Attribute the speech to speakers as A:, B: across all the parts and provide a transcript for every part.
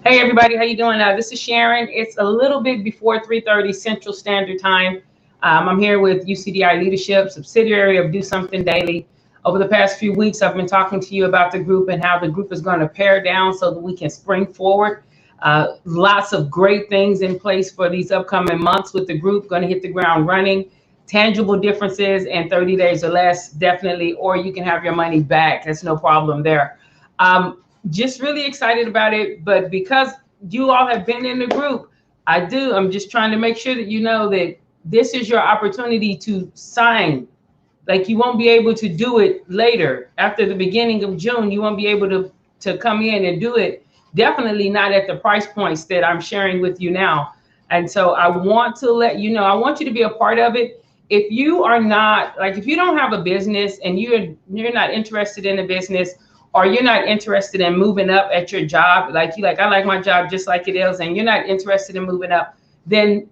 A: Hey everybody, how you doing? This is Sharon. It's a little bit before 3:30 Central Standard Time. I'm here with UCDI Leadership, subsidiary of Do Something Daily. Over the past few weeks, I've been talking to you about the group and how the group is going to pare down so that we can spring forward. Lots of great things in place for these upcoming months with the group. Going to hit the ground running. Tangible differences in 30 days or less, definitely, or you can have your money back. That's no problem there. Just really excited about it, but because you all have been in the group, I'm just trying to make sure that you know that this is your opportunity to sign. Like, you won't be able to do it later after the beginning of June. You won't be able to come in and do it. Definitely not at the price points that I'm sharing with you now. And so I want to let you know, I want you to be a part of it. If you are not, like, if you don't have a business and you're not interested in a business, or you're not interested in moving up at your job, I like my job just like it is, and you're not interested in moving up, then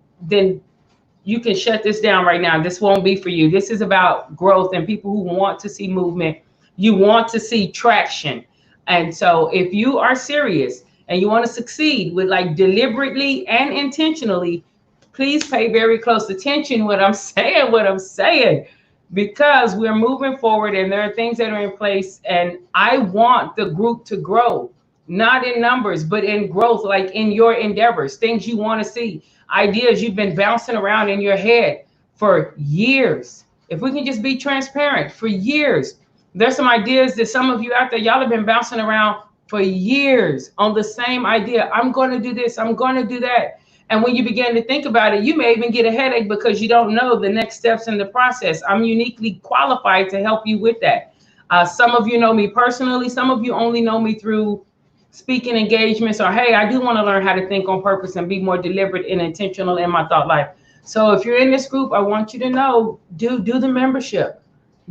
A: you can shut this down right now. This won't be for you. This is about growth and people who want to see movement. You want to see traction. And so if you are serious and you want to succeed with, like, deliberately and intentionally, please pay very close attention what I'm saying, because we're moving forward and there are things that are in place, and I want the group to grow, not in numbers, but in growth, like in your endeavors, things you want to see, ideas you've been bouncing around in your head for years. If we can just be transparent, for years, there's some ideas that some of you out there, y'all have been bouncing around for years on the same idea. I'm going to do this, I'm going to do that. And when you begin to think about it, you may even get a headache because you don't know the next steps in the process. I'm uniquely qualified to help you with that. Some of you know me personally. Some of you only know me through speaking engagements, or, hey, I do want to learn how to think on purpose and be more deliberate and intentional in my thought life. So if you're in this group, I want you to know, do the membership.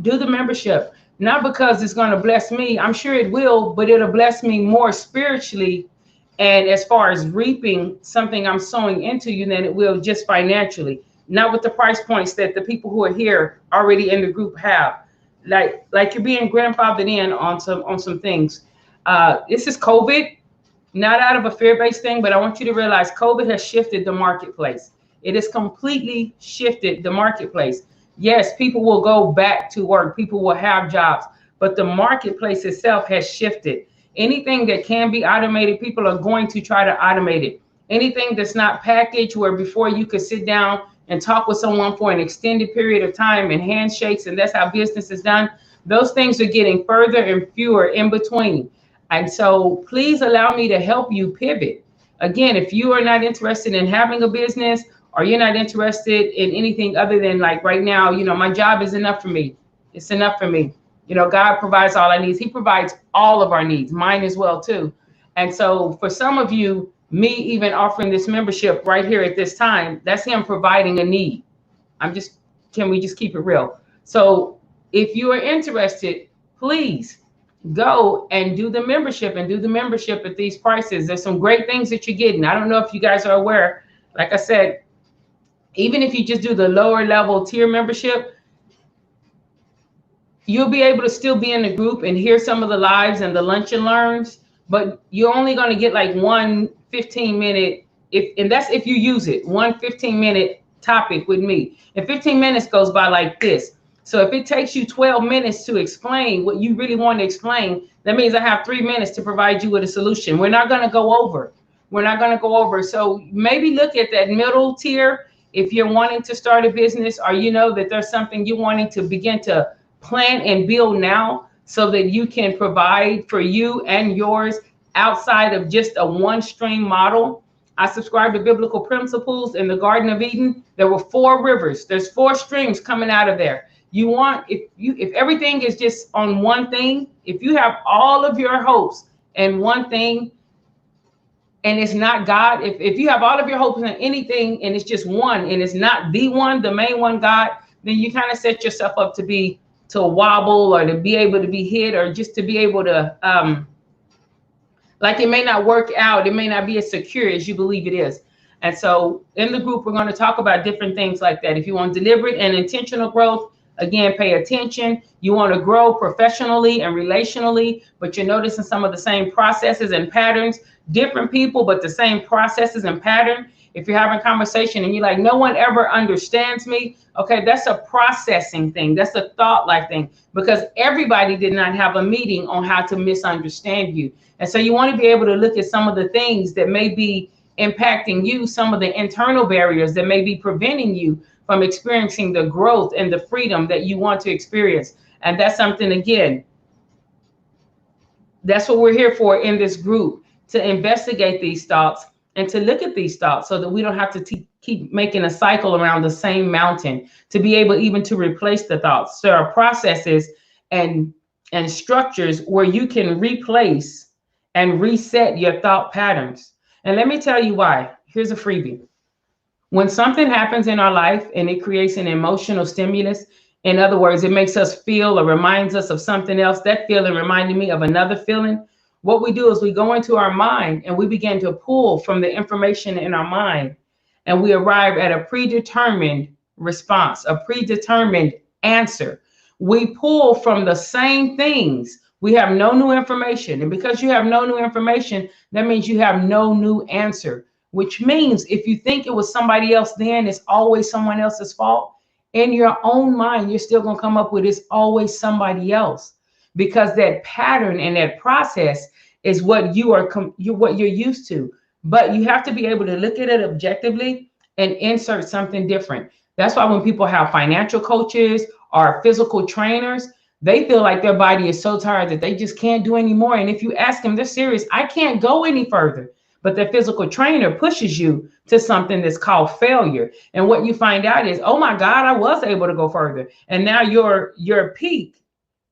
A: Do the membership. Not because it's going to bless me. I'm sure it will, but it'll bless me more spiritually, and as far as reaping something I'm sowing into you, than it will just financially. Not with the price points that the people who are here already in the group have. Like you're being grandfathered in on some things. This is COVID, not out of a fear-based thing, but I want you to realize COVID has shifted the marketplace. It has completely shifted the marketplace. Yes, people will go back to work. People will have jobs, but the marketplace itself has shifted. Anything that can be automated, people are going to try to automate it. Anything that's not packaged, where before you could sit down and talk with someone for an extended period of time and handshakes, and that's how business is done, those things are getting further and fewer in between. And so please allow me to help you pivot. Again, if you are not interested in having a business, or you're not interested in anything other than, like, right now, my job is enough for me. It's enough for me. God provides all our needs. He provides all of our needs, mine as well, too. And so for some of you, me even offering this membership right here at this time, that's him providing a need. Can we just keep it real? So if you are interested, please go and do the membership, at these prices. There's some great things that you're getting. I don't know if you guys are aware, like I said, even if you just do the lower level tier membership, you'll be able to still be in the group and hear some of the lives and the lunch and learns, but you're only going to get like one 15-minute, and that's if you use it, one 15-minute topic with me. And 15 minutes goes by like this. So if it takes you 12 minutes to explain what you really want to explain, that means I have 3 minutes to provide you with a solution. We're not going to go over. So maybe look at that middle tier if you're wanting to start a business, or that there's something you're wanting to begin to plan and build now, so that you can provide for you and yours outside of just a one-stream model. I subscribe to biblical principles. In the Garden of Eden, there were 4 rivers. There's 4 streams coming out of there. If everything is just on one thing, if you have all of your hopes in one thing, and it's not God, if you have all of your hopes in anything and it's just one, and it's not the one, the main one, God, then you kind of set yourself up to wobble, or to be able to be hit, or just to be able to, like, it may not work out. It may not be as secure as you believe it is. And so in the group, we're going to talk about different things like that. If you want deliberate and intentional growth, again, pay attention. You want to grow professionally and relationally, but you're noticing some of the same processes and patterns. different people, but the same processes and pattern. If you're having conversation and you're like, no one ever understands me, okay, that's a processing thing. That's a thought life thing, because everybody did not have a meeting on how to misunderstand you. And so you want to be able to look at some of the things that may be impacting you, some of the internal barriers that may be preventing you from experiencing the growth and the freedom that you want to experience. And that's something, again, that's what we're here for in this group, to investigate these thoughts and to look at these thoughts so that we don't have to keep making a cycle around the same mountain, to be able even to replace the thoughts. There are processes and structures where you can replace and reset your thought patterns. And let me tell you why. Here's a freebie. When something happens in our life and it creates an emotional stimulus, in other words, it makes us feel or reminds us of something else, that feeling reminded me of another feeling, what we do is we go into our mind and we begin to pull from the information in our mind, and we arrive at a predetermined response, a predetermined answer. We pull from the same things. We have no new information. And because you have no new information, that means you have no new answer, which means if you think it was somebody else, then it's always someone else's fault. In your own mind, you're still going to come up with it's always somebody else, because that pattern and that process is what what you're used to. But you have to be able to look at it objectively and insert something different. That's why when people have financial coaches or physical trainers, they feel like their body is so tired that they just can't do anymore. And if you ask them, they're serious, I can't go any further. But the physical trainer pushes you to something that's called failure. And what you find out is, oh my God, I was able to go further. And now your peak,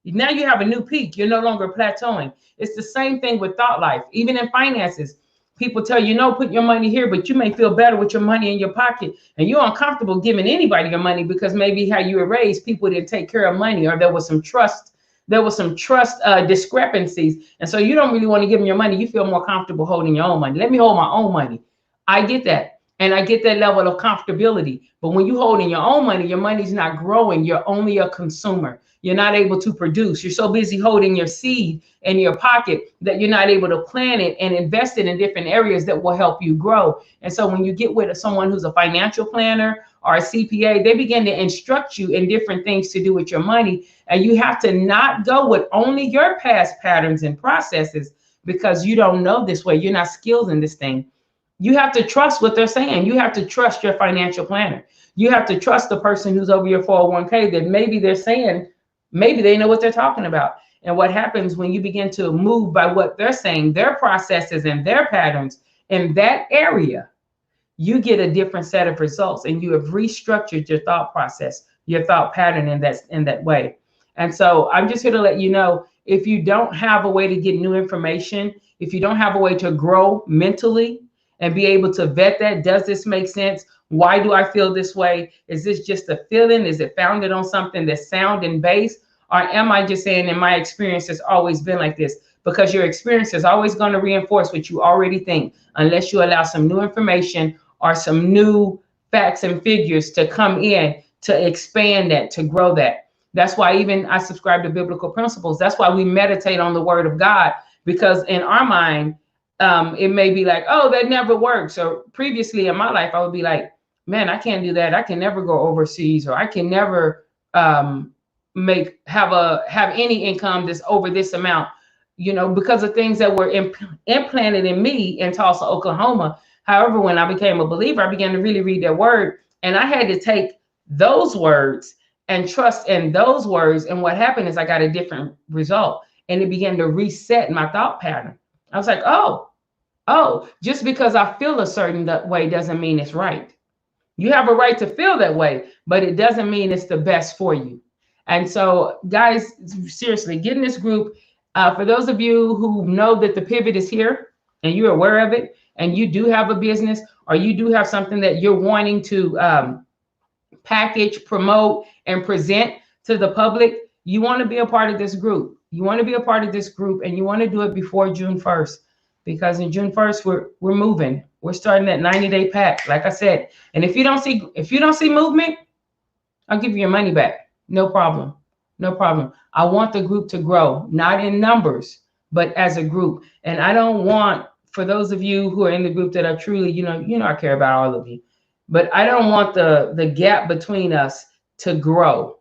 A: now you have a new peak. You're no longer plateauing. It's the same thing with thought life. Even in finances, people tell you, no, put your money here, but you may feel better with your money in your pocket. And you're uncomfortable giving anybody your money because maybe how you were raised, people didn't take care of money, or there was some trust discrepancies. And so you don't really want to give them your money. You feel more comfortable holding your own money. Let me hold my own money. I get that. And I get that level of comfortability. But when you hold in your own money, your money's not growing. You're only a consumer. You're not able to produce. You're so busy holding your seed in your pocket that you're not able to plant it and invest it in different areas that will help you grow. And so when you get with someone who's a financial planner or a CPA, they begin to instruct you in different things to do with your money. And you have to not go with only your past patterns and processes, because you don't know this way. You're not skilled in this thing. You have to trust what they're saying. You have to trust your financial planner. You have to trust the person who's over your 401k, that maybe they're saying, maybe they know what they're talking about. And what happens when you begin to move by what they're saying, their processes and their patterns in that area, you get a different set of results, and you have restructured your thought process, your thought pattern in that way. And so I'm just here to let you know, if you don't have a way to get new information, if you don't have a way to grow mentally and be able to vet that, does this make sense? Why do I feel this way? Is this just a feeling? Is it founded on something that's sound and base? Or am I just saying, in my experience, it's always been like this? Because your experience is always going to reinforce what you already think, unless you allow some new information or some new facts and figures to come in to expand that, to grow that. That's why even I subscribe to biblical principles. That's why we meditate on the word of God, because in our mind, it may be like, oh, that never works. Or previously in my life, I would be like, man, I can't do that. I can never go overseas, or I can never have any income that's over this amount, because of things that were implanted in me in Tulsa, Oklahoma. However, when I became a believer, I began to really read that word, and I had to take those words and trust in those words. And what happened is I got a different result, and it began to reset my thought pattern. I was like, oh, just because I feel a certain way doesn't mean it's right. You have a right to feel that way, but it doesn't mean it's the best for you. And so, guys, seriously, get in this group. For those of you who know that the pivot is here and you're aware of it, and you do have a business, or you do have something that you're wanting to package, promote, and present to the public, you want to be a part of this group. You want to be a part of this group, and you want to do it before June 1st, because in June 1st, we're moving. We're starting that 90-day pack, like I said. And if you don't see movement, I'll give you your money back. No problem. No problem. I want the group to grow, not in numbers, but as a group. And I don't want for those of you who are in the group that are truly, I care about all of you, but I don't want the gap between us to grow,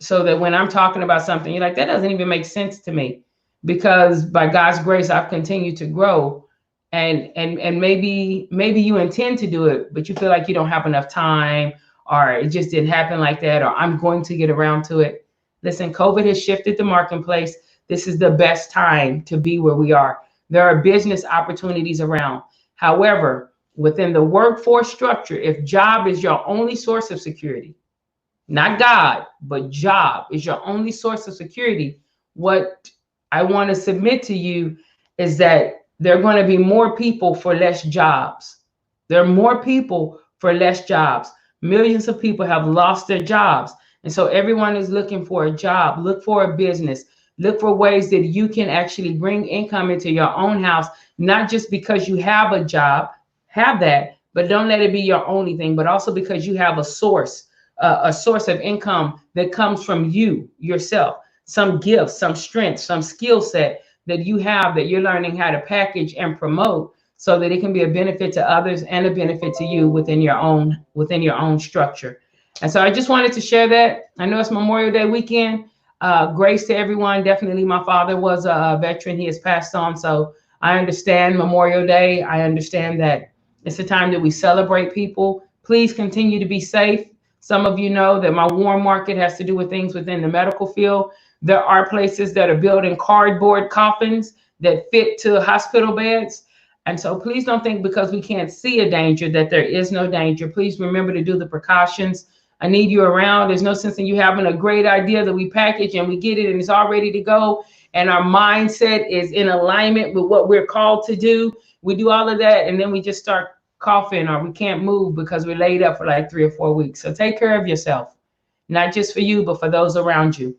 A: so that when I'm talking about something, you're like, that doesn't even make sense to me, because by God's grace, I've continued to grow. And maybe you intend to do it, but you feel like you don't have enough time, or it just didn't happen like that, or I'm going to get around to it. Listen, COVID has shifted the marketplace. This is the best time to be where we are. There are business opportunities around. However, within the workforce structure, if job is your only source of security, not God, but job is your only source of security, what I want to submit to you is that there are going to be more people for less jobs. There are more people for less jobs. Millions of people have lost their jobs. And so everyone is looking for a job. Look for a business. Look for ways that you can actually bring income into your own house, not just because you have a job, have that, but don't let it be your only thing, but also because you have a source of income that comes from you yourself, some gifts, some strength, some skill set that you have that you're learning how to package and promote, so that it can be a benefit to others and a benefit to you within your own structure. And so I just wanted to share that. I know it's Memorial Day weekend. Grace to everyone. Definitely, my father was a veteran. He has passed on, so I understand Memorial Day. I understand that it's a time that we celebrate people. Please continue to be safe. Some of you know that my warm market has to do with things within the medical field. There are places that are building cardboard coffins that fit to hospital beds. And so please don't think because we can't see a danger that there is no danger. Please remember to do the precautions. I need you around. There's no sense in you having a great idea that we package and we get it and it's all ready to go, and our mindset is in alignment with what we're called to do. We do all of that, and then we just start coughing, or we can't move because we're laid up for like 3 or 4 weeks. So take care of yourself, not just for you, but for those around you.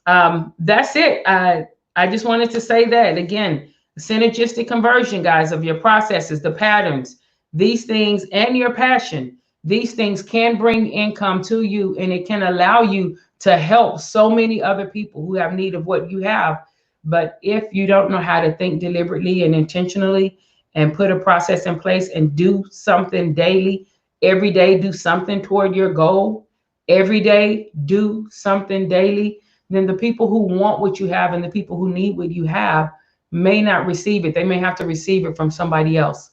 A: That's it. I just wanted to say that again, synergistic conversion, guys, of your processes, the patterns, these things, and your passion. These things can bring income to you, and it can allow you to help so many other people who have need of what you have. But if you don't know how to think deliberately and intentionally and put a process in place and do something daily, every day, do something toward your goal, every day, do something daily, then the people who want what you have and the people who need what you have may not receive it. They may have to receive it from somebody else.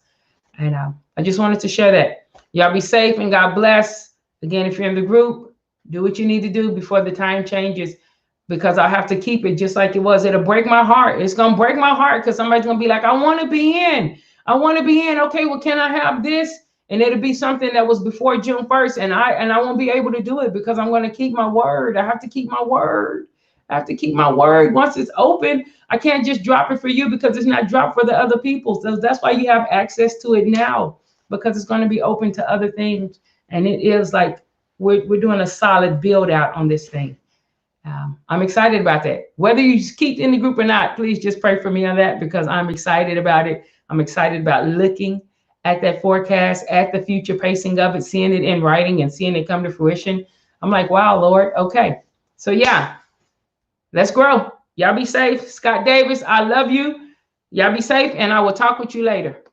A: And I just wanted to share that. Y'all be safe and God bless. Again, if you're in the group, do what you need to do before the time changes, because I have to keep it just like it was. It'll break my heart. It's going to break my heart because somebody's going to be like, I want to be in. I want to be in. Okay, well, can I have this? And it'll be something that was before June 1st. And I won't be able to do it because I'm going to keep my word. I have to keep my word. I have to keep my word. Once it's open, I can't just drop it for you because it's not dropped for the other people. So that's why you have access to it now, because it's going to be open to other things. And it is like we're doing a solid build out on this thing. I'm excited about that. Whether you keep in the group or not, please just pray for me on that, because I'm excited about it. I'm excited about looking at that forecast, at the future pacing of it, seeing it in writing and seeing it come to fruition. I'm like, wow, Lord. Okay. So yeah, let's grow. Y'all be safe. Scott Davis, I love you. Y'all be safe, and I will talk with you later.